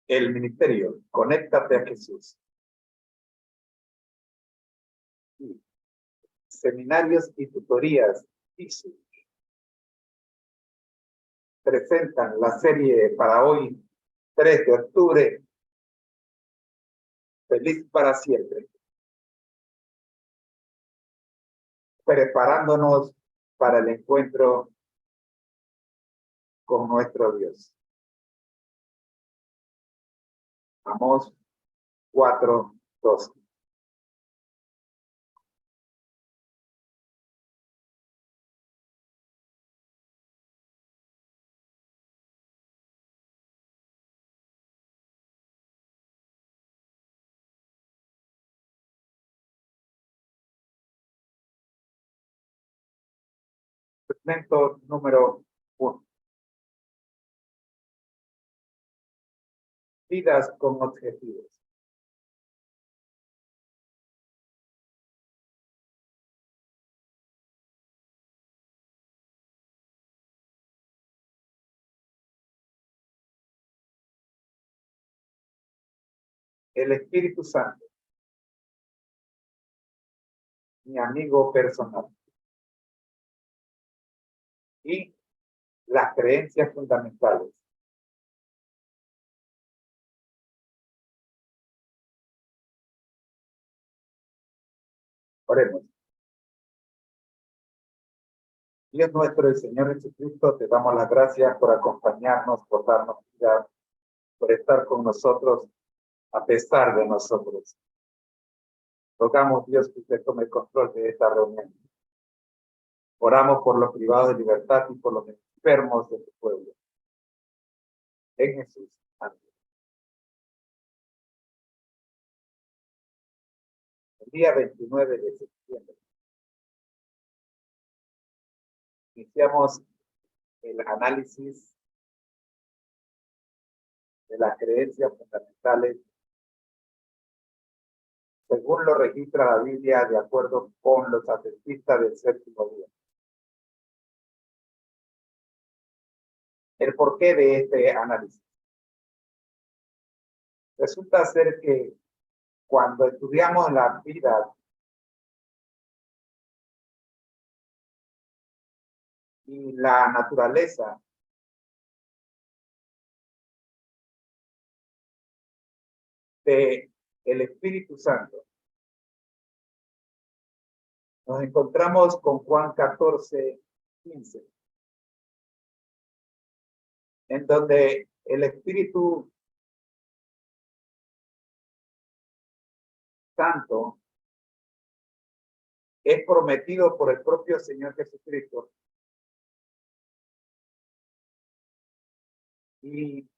El ministerio, conéctate a Jesús. Seminarios y tutorías ISU presentan la serie para hoy, 3 de octubre, Feliz para siempre. Preparándonos para el encuentro con nuestro Dios. Amós 4:12. Segmento número 1. Vidas con objetivos. El Espíritu Santo, mi amigo personal. Y las creencias fundamentales. Oremos. Dios nuestro y Señor Jesucristo, te damos las gracias por acompañarnos, por darnos vida, por estar con nosotros a pesar de nosotros. Rogamos, Dios, que usted tome control de esta reunión. Oramos por los privados de libertad y por los enfermos de tu pueblo. En Jesús. Amén. El día 29 de septiembre iniciamos el análisis de las creencias fundamentales según lo registra la Biblia de acuerdo con los adventistas del séptimo día. El porqué de este análisis. Resulta ser que cuando estudiamos la vida y la naturaleza de el Espíritu Santo, nos encontramos con Juan 14:15, en donde el Espíritu Santo es prometido por el propio Señor Jesucristo y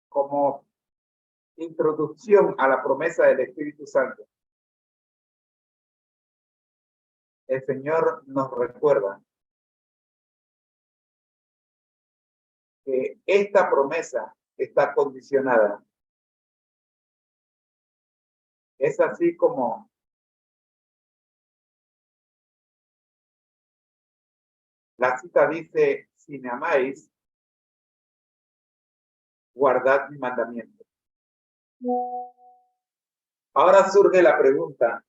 como introducción a la promesa del Espíritu Santo, el Señor nos recuerda que esta promesa está condicionada. Es así como la cita dice: si me amáis, guardad mi mandamiento. Ahora surge la pregunta: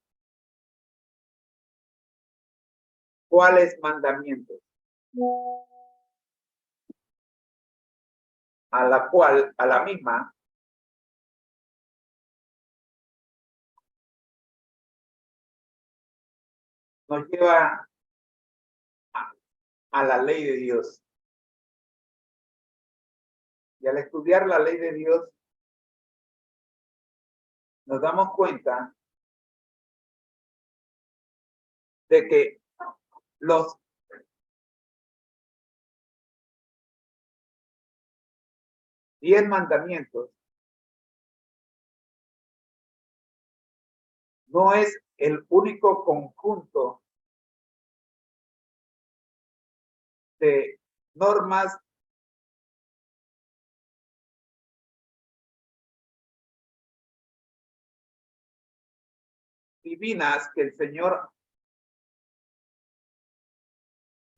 ¿cuáles mandamientos? A la misma, nos lleva a la ley de Dios. Y al estudiar la ley de Dios, nos damos cuenta de que los 10 mandamientos no es el único conjunto de normas divinas que el Señor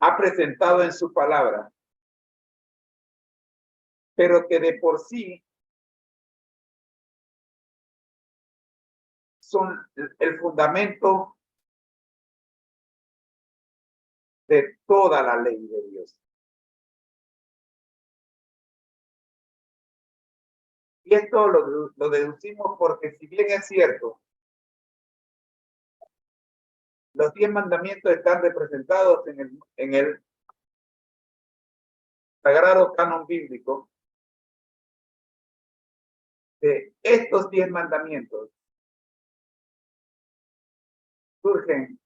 ha presentado en su palabra, pero que de por sí son el fundamento de toda la ley de Dios. Y esto lo deducimos porque, si bien es cierto, los 10 mandamientos están representados en el sagrado canon bíblico, de estos 10 mandamientos surgen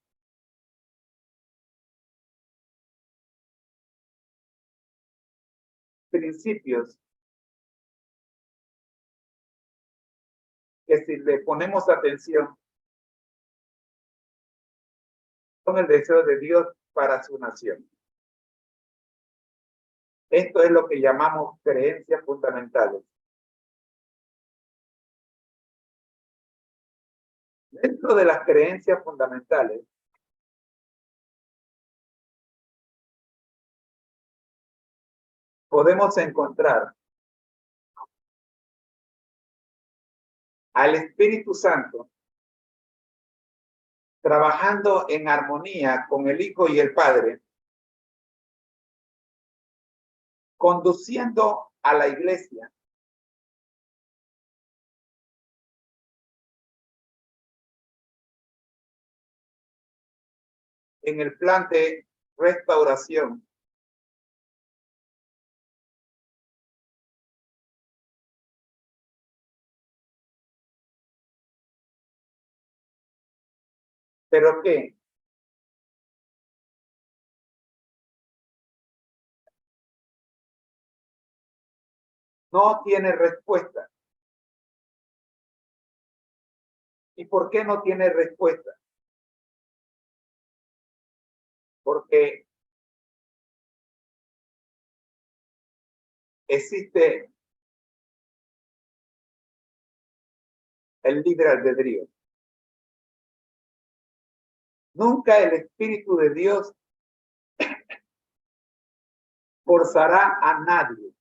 principios que, si le ponemos atención, son el deseo de Dios para su nación. Esto es lo que llamamos creencias fundamentales. Dentro de las creencias fundamentales, podemos encontrar al Espíritu Santo trabajando en armonía con el Hijo y el Padre, conduciendo a la iglesia en el plan de restauración pero que no tiene respuesta. ¿Y por qué no tiene respuesta? Porque existe el libre albedrío. Nunca el Espíritu de Dios forzará a nadie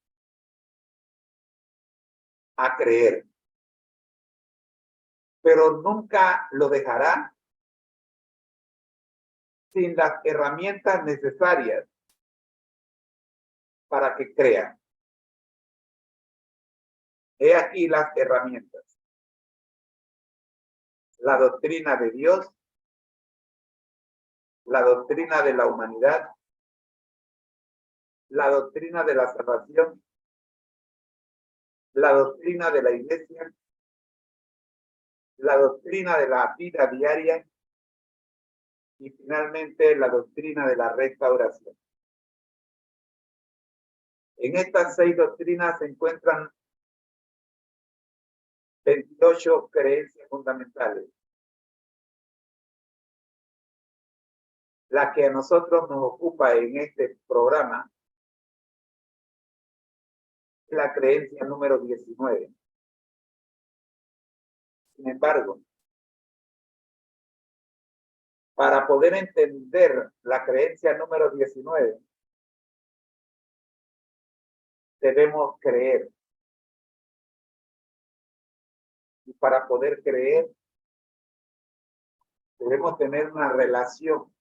a creer, pero nunca lo dejará sin las herramientas necesarias para que crean. He aquí las herramientas: la doctrina de Dios, la doctrina de la humanidad, la doctrina de la salvación, la doctrina de la iglesia, la doctrina de la vida diaria y finalmente la doctrina de la restauración. En estas 6 doctrinas se encuentran 28 creencias fundamentales. La que a nosotros nos ocupa en este programa es la creencia número 19. Sin embargo, para poder entender la creencia número 19, debemos creer. Y para poder creer, debemos tener una relación.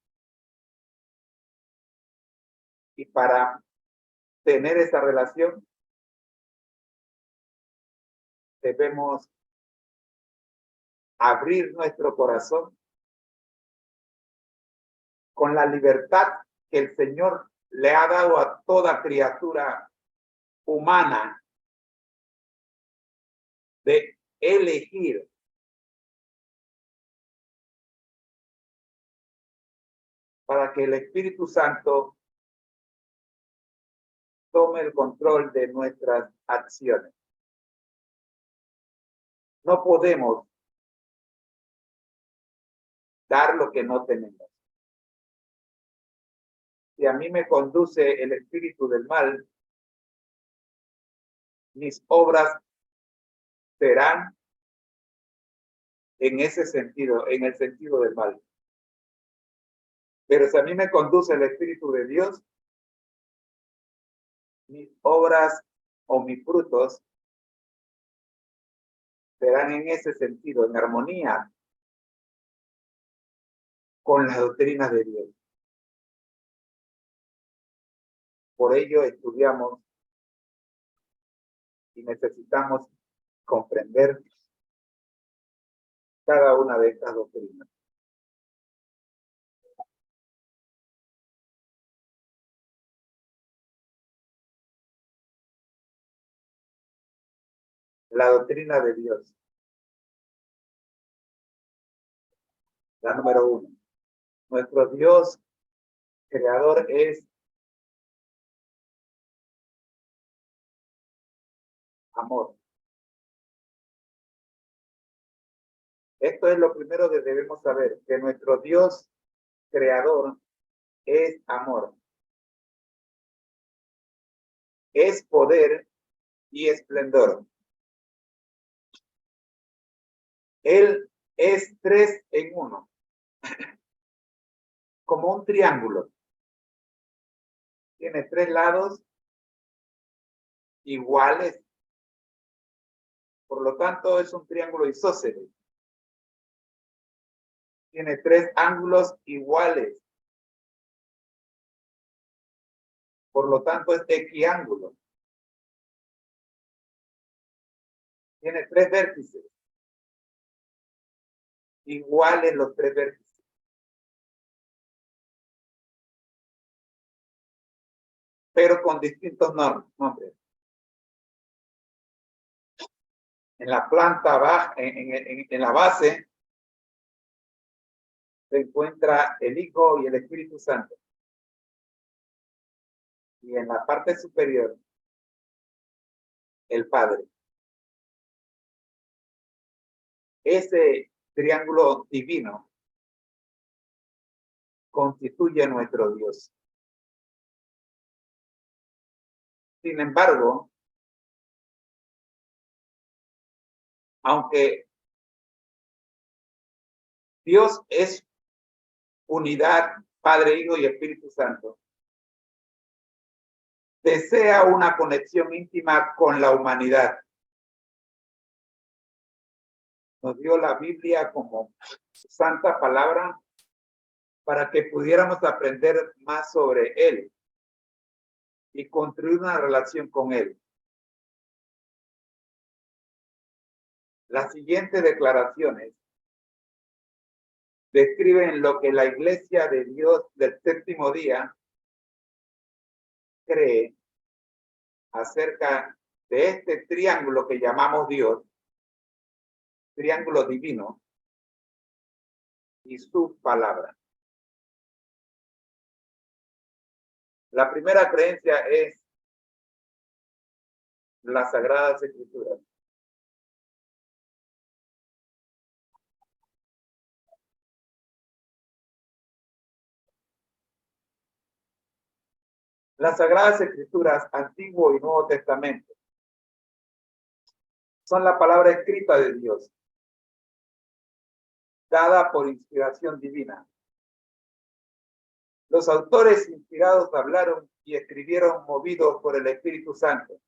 Y para tener esa relación, debemos abrir nuestro corazón con la libertad que el Señor le ha dado a toda criatura humana de elegir para que el Espíritu Santo tome el control de nuestras acciones. No podemos dar lo que no tenemos. Si a mí me conduce el espíritu del mal, mis obras serán en ese sentido, en el sentido del mal. Pero si a mí me conduce el Espíritu de Dios, mis obras o mis frutos serán en ese sentido, en armonía con la doctrina de Dios. Por ello estudiamos y necesitamos comprender cada una de estas doctrinas. La doctrina de Dios. La número 1. Nuestro Dios creador es amor. Esto es lo primero que debemos saber, que nuestro Dios creador es amor. Es poder y esplendor. Él es 3 en 1. Como un triángulo. Tiene 3 lados iguales. Por lo tanto, es un triángulo isósceles. Tiene 3 ángulos iguales. Por lo tanto, es equiángulo. Tiene 3 vértices. Iguales los 3 vértices. Pero con distintos nombres. En la planta baja, en la base, se encuentra el Hijo y el Espíritu Santo. Y en la parte superior, el Padre. Ese triángulo divino constituye nuestro Dios. Sin embargo, aunque Dios es unidad, Padre, Hijo y Espíritu Santo, desea una conexión íntima con la humanidad. Nos dio la Biblia como santa palabra para que pudiéramos aprender más sobre Él y construir una relación con Él. Las siguientes declaraciones describen lo que la Iglesia de Dios del séptimo día cree acerca de este triángulo que llamamos Dios, triángulo divino, y su palabra. La primera creencia es las Sagradas Escrituras. Las Sagradas Escrituras, Antiguo y Nuevo Testamento, son la palabra escrita de Dios, dada por inspiración divina. Los autores inspirados hablaron y escribieron movidos por el Espíritu Santo.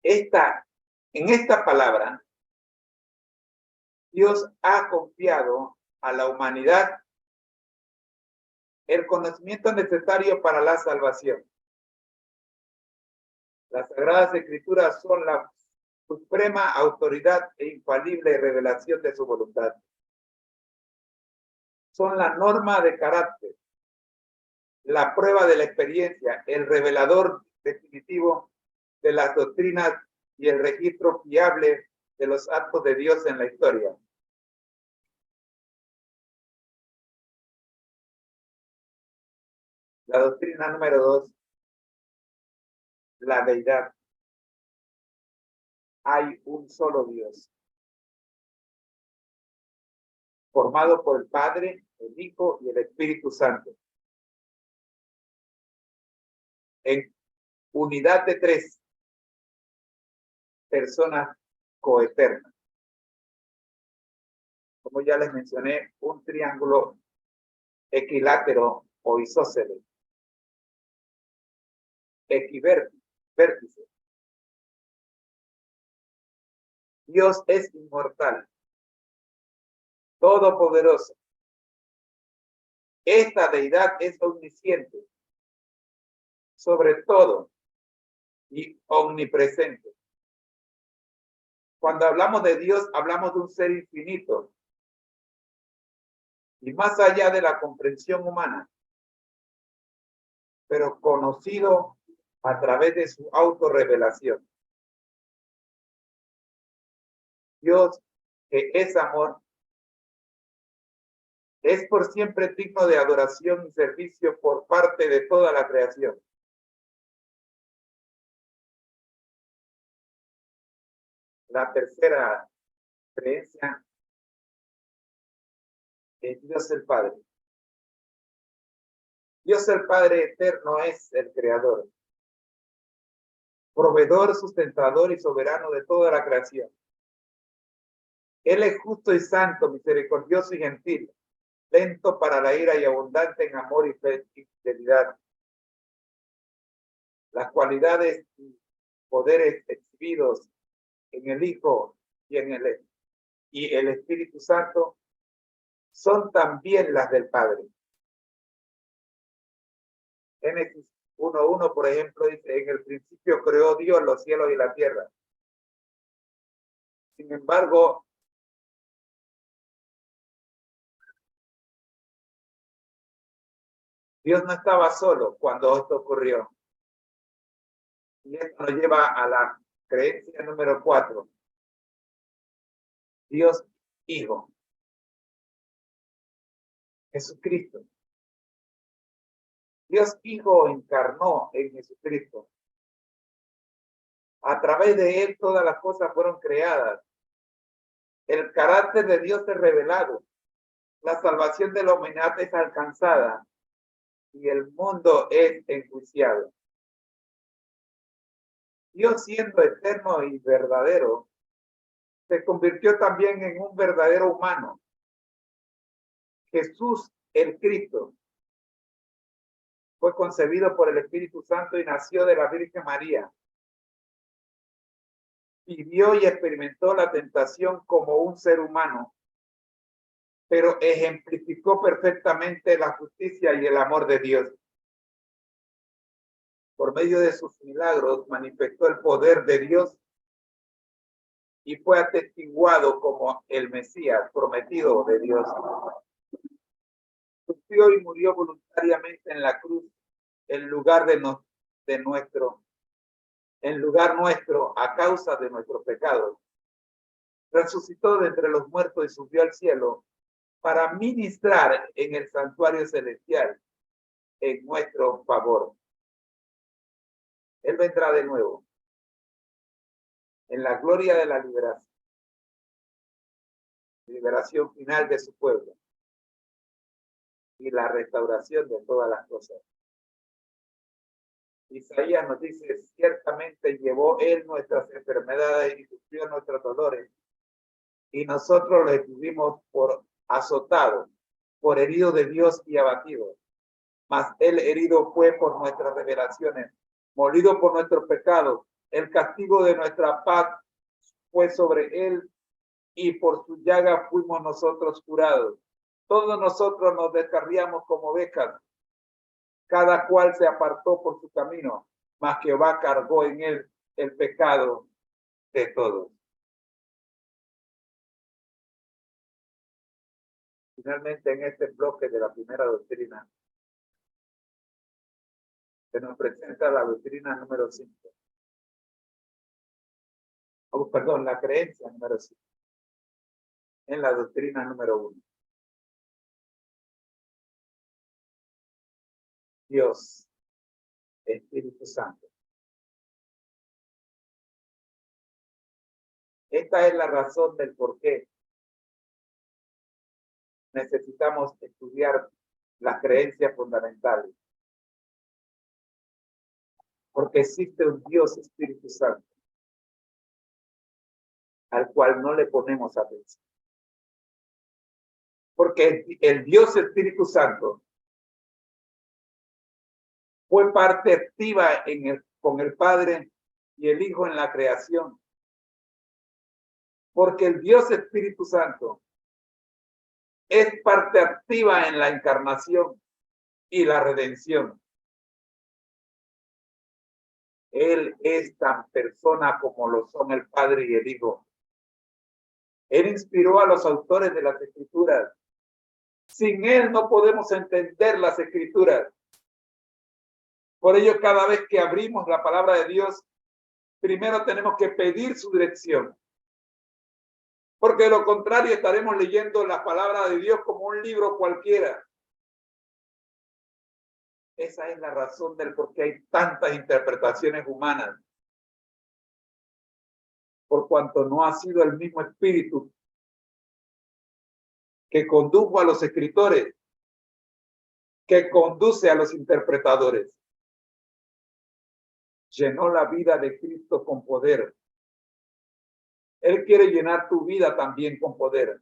En esta palabra, Dios ha confiado a la humanidad el conocimiento necesario para la salvación. Las Sagradas Escrituras son la suprema autoridad e infalible revelación de su voluntad. Son la norma de carácter, la prueba de la experiencia, el revelador definitivo de las doctrinas y el registro fiable de los actos de Dios en la historia. La doctrina número 2, la deidad. Hay un solo Dios, formado por el Padre, el Hijo y el Espíritu Santo, en unidad de 3 personas coeternas. Como ya les mencioné, un triángulo equilátero o isósceles, equivértice, vértice. Dios es inmortal, todopoderoso. Esta deidad es omnisciente, sobre todo, y omnipresente. Cuando hablamos de Dios, hablamos de un ser infinito y más allá de la comprensión humana, pero conocido a través de su autorrevelación. Dios, que es amor, es por siempre digno de adoración y servicio por parte de toda la creación. La tercera creencia es Dios el Padre. Dios el Padre eterno es el creador, proveedor, sustentador y soberano de toda la creación. Él es justo y santo, misericordioso y gentil, lento para la ira y abundante en amor y fidelidad. Las cualidades y poderes exhibidos en el Hijo y en el Espíritu Santo son también las del Padre. Génesis 1:1, por ejemplo, dice, en el principio creó Dios los cielos y la tierra. Sin embargo, Dios no estaba solo cuando esto ocurrió. Y esto nos lleva a la creencia número 4. Dios Hijo. Jesucristo. Dios Hijo encarnó en Jesucristo. A través de él todas las cosas fueron creadas. El carácter de Dios es revelado. La salvación de la humanidad es alcanzada y el mundo es enjuiciado. Dios, siendo eterno y verdadero, se convirtió también en un verdadero humano. Jesús, el Cristo, fue concebido por el Espíritu Santo y nació de la Virgen María. Vivió y experimentó la tentación como un ser humano, pero ejemplificó perfectamente la justicia y el amor de Dios. Por medio de sus milagros manifestó el poder de Dios y fue atestiguado como el Mesías prometido de Dios. Sufrió y murió voluntariamente en la cruz en lugar nuestro a causa de nuestros pecados. Resucitó de entre los muertos y subió al cielo para ministrar en el santuario celestial en nuestro favor. Él vendrá de nuevo en la gloria de la liberación final de su pueblo y la restauración de todas las cosas. Isaías nos dice, ciertamente llevó él nuestras enfermedades y sufrió nuestros dolores, y nosotros lo estuvimos por azotado, por herido de Dios y abatido. Mas él herido fue por nuestras revelaciones, molido por nuestros pecados. El castigo de nuestra paz fue sobre él, y por su llaga fuimos nosotros curados. Todos nosotros nos descarriamos como ovejas, cada cual se apartó por su camino, mas Jehová cargó en él el pecado de todos. Finalmente, en este bloque de la primera doctrina, se nos presenta la doctrina número 5. Perdón, la creencia número 5. En la doctrina número 1. Dios, Espíritu Santo. Esta es la razón del por qué necesitamos estudiar las creencias fundamentales. Porque existe un Dios Espíritu Santo al cual no le ponemos atención. Porque el Dios Espíritu Santo fue parte activa en el con el Padre y el Hijo en la creación. Porque el Dios Espíritu Santo es parte activa en la encarnación y la redención. Él es tan persona como lo son el Padre y el Hijo. Él inspiró a los autores de las Escrituras. Sin Él no podemos entender las Escrituras. Por ello, cada vez que abrimos la palabra de Dios, primero tenemos que pedir su dirección. Porque de lo contrario estaremos leyendo la palabra de Dios como un libro cualquiera. Esa es la razón del por qué hay tantas interpretaciones humanas. Por cuanto no ha sido el mismo espíritu que condujo a los escritores, que conduce a los interpretadores. Llenó la vida de Cristo con poder. Él quiere llenar tu vida también con poder.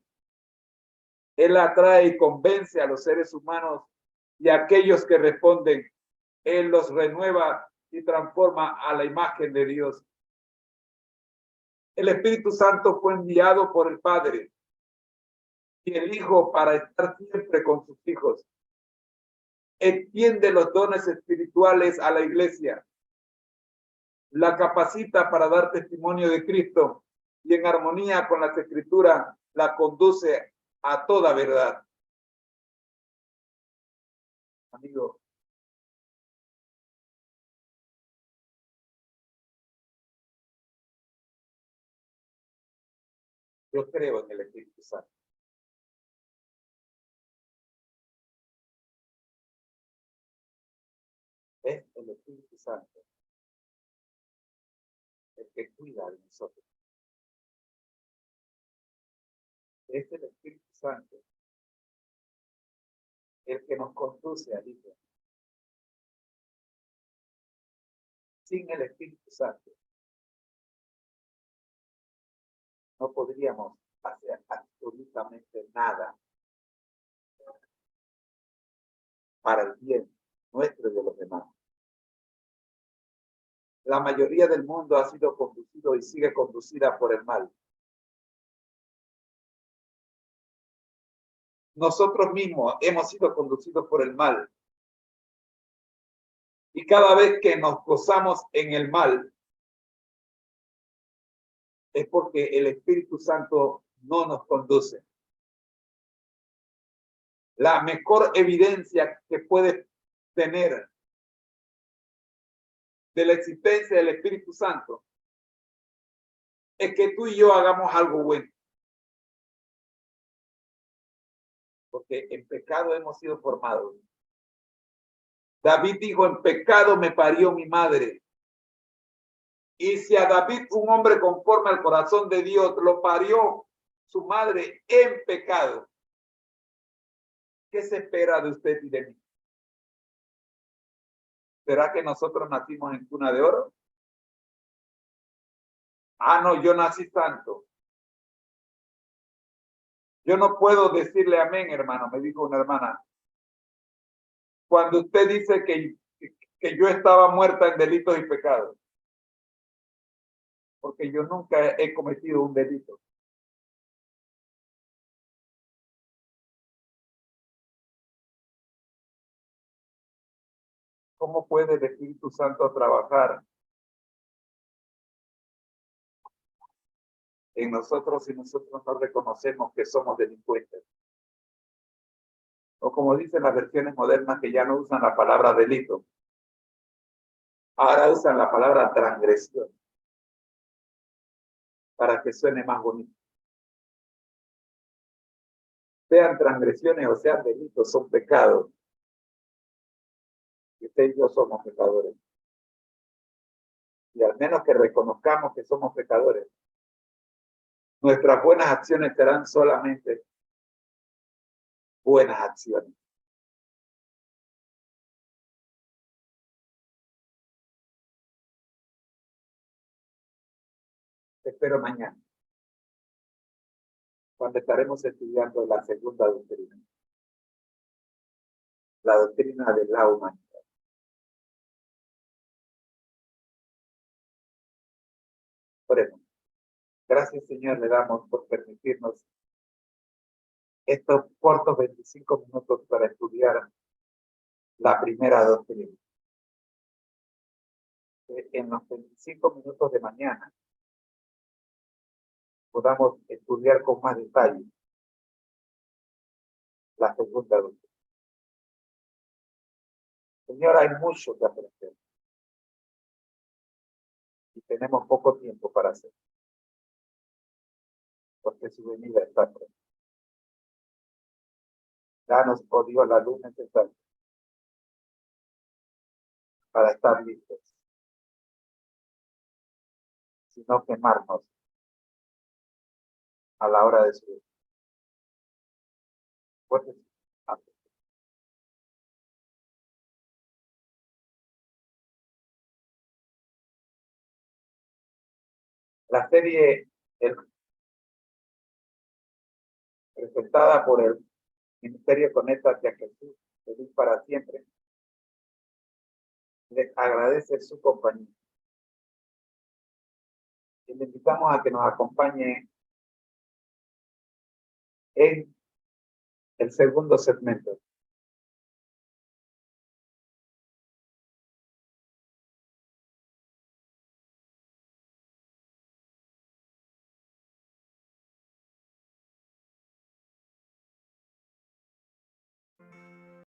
Él atrae y convence a los seres humanos y a aquellos que responden. Él los renueva y transforma a la imagen de Dios. El Espíritu Santo fue enviado por el Padre y el Hijo para estar siempre con sus hijos. Extiende los dones espirituales a la iglesia. La capacita para dar testimonio de Cristo y en armonía con las Escrituras la conduce a toda verdad. Amigo, yo creo en el Espíritu Santo. Es el Espíritu Santo el que cuida de nosotros. Es el Espíritu Santo el que nos conduce al Hijo. Sin el Espíritu Santo no podríamos hacer absolutamente nada para el bien nuestro y de los demás. La mayoría del mundo ha sido conducido y sigue conducida por el mal. Nosotros mismos hemos sido conducidos por el mal. Y cada vez que nos gozamos en el mal, es porque el Espíritu Santo no nos conduce. La mejor evidencia que puedes tener de la existencia del Espíritu Santo es que tú y yo hagamos algo bueno. Porque en pecado hemos sido formados. David dijo, en pecado me parió mi madre. Y si a David, un hombre conforme al corazón de Dios, lo parió su madre en pecado, ¿qué se espera de usted y de mí? ¿Será que nosotros nacimos en cuna de oro? Ah, no, yo nací santo. Yo no puedo decirle amén, hermano, me dijo una hermana. Cuando usted dice que yo estaba muerta en delitos y pecados. Porque yo nunca he cometido un delito. ¿Cómo puede el Espíritu Santo trabajar en nosotros si nosotros no reconocemos que somos delincuentes? O como dicen las versiones modernas que ya no usan la palabra delito, ahora usan la palabra transgresión para que suene más bonito. Sean transgresiones o sean delitos, son pecados. Y usted y yo somos pecadores. Y al menos que reconozcamos que somos pecadores, nuestras buenas acciones serán solamente buenas acciones. Te espero mañana, cuando estaremos estudiando la segunda doctrina, la doctrina de la humanidad. Oremos. Gracias, Señor, le damos por permitirnos estos cortos 25 minutos para estudiar la primera doctrina. En los 25 minutos de mañana podamos estudiar con más detalle la segunda doctrina. Señor, hay mucho que aprender y tenemos poco tiempo para hacerlo, porque su venida está pronto. Danos, oh Dios, la luz necesaria para estar listos, sino quemarnos a la hora de su venida. La serie presentada por el Ministerio Conéctate a Jesús, feliz para siempre, les agradece su compañía. Y le invitamos a que nos acompañe en el segundo segmento.